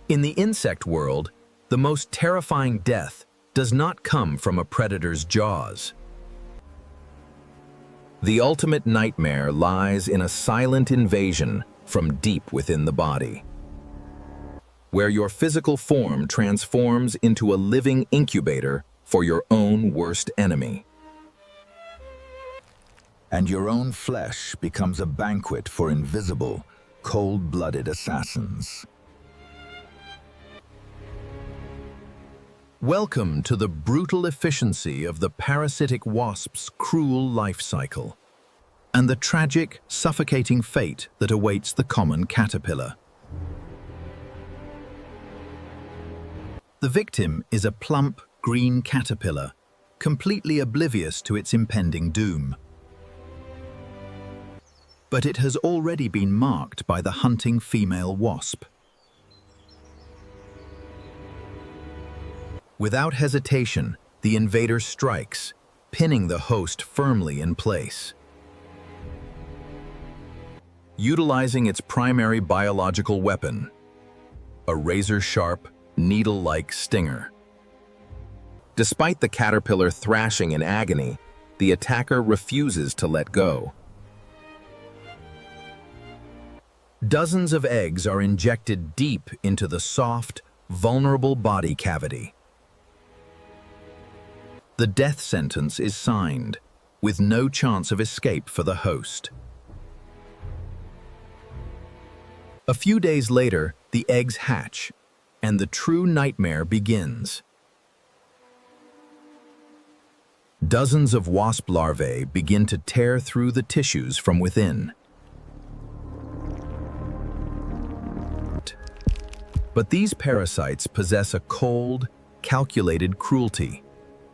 In the insect world, the most terrifying death does not come from a predator's jaws. The ultimate nightmare lies in a silent invasion from deep within the body, where your physical form transforms into a living incubator for your own worst enemy. And your own flesh becomes a banquet for invisible, cold-blooded assassins. Welcome to the brutal efficiency of the parasitic wasp's cruel life cycle, and the tragic, suffocating fate that awaits the common caterpillar. The victim is a plump, green caterpillar, completely oblivious to its impending doom. But it has already been marked by the hunting female wasp. Without hesitation, the invader strikes, pinning the host firmly in place. Utilizing its primary biological weapon, a razor-sharp, needle-like stinger. Despite the caterpillar thrashing in agony, the attacker refuses to let go. Dozens of eggs are injected deep into the soft, vulnerable body cavity. The death sentence is signed, with no chance of escape for the host. A few days later, the eggs hatch, and the true nightmare begins. Dozens of wasp larvae begin to tear through the tissues from within. But these parasites possess a cold, calculated cruelty,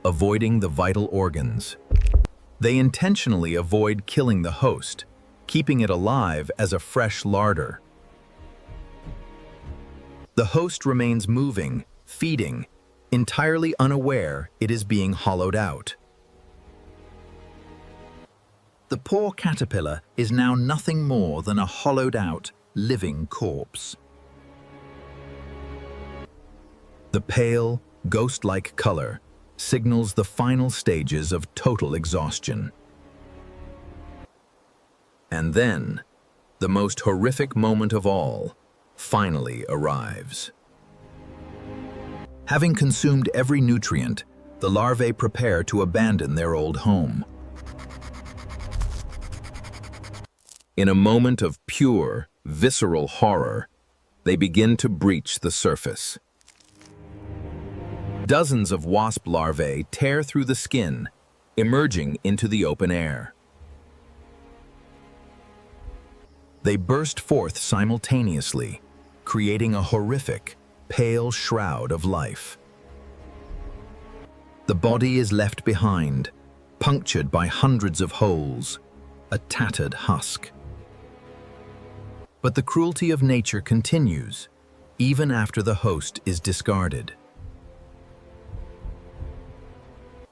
avoiding the vital organs. They intentionally avoid killing the host, keeping it alive as a fresh larder. The host remains moving, feeding, entirely unaware it is being hollowed out. The poor caterpillar is now nothing more than a hollowed-out, living corpse. The pale, ghost-like color signals the final stages of total exhaustion. And then, the most horrific moment of all finally arrives. Having consumed every nutrient, the larvae prepare to abandon their old home. In a moment of pure, visceral horror, they begin to breach the surface. Dozens of wasp larvae tear through the skin, emerging into the open air. They burst forth simultaneously, creating a horrific, pale shroud of life. The body is left behind, punctured by hundreds of holes, a tattered husk. But the cruelty of nature continues, even after the host is discarded.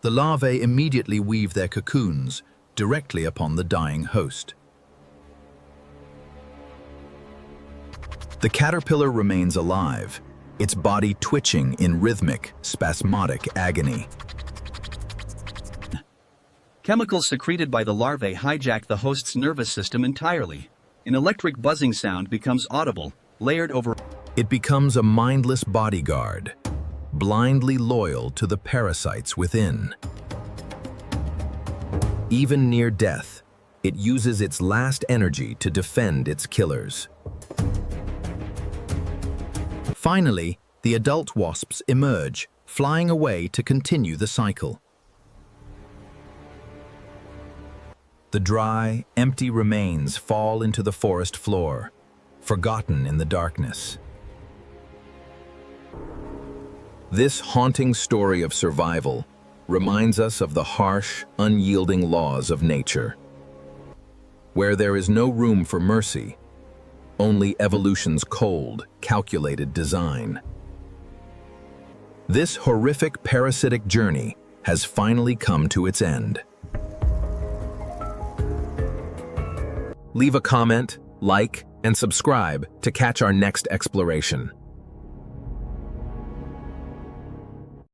The larvae immediately weave their cocoons directly upon the dying host. The caterpillar remains alive, its body twitching in rhythmic, spasmodic agony. Chemicals secreted by the larvae hijack the host's nervous system entirely. An electric buzzing sound becomes audible, layered over. It becomes a mindless bodyguard, blindly loyal to the parasites within. Even near death, it uses its last energy to defend its killers. Finally, the adult wasps emerge, flying away to continue the cycle. The dry, empty remains fall into the forest floor, forgotten in the darkness. This haunting story of survival reminds us of the harsh, unyielding laws of nature, where there is no room for mercy, only evolution's cold, calculated design. This horrific parasitic journey has finally come to its end. Leave a comment, like, and subscribe to catch our next exploration.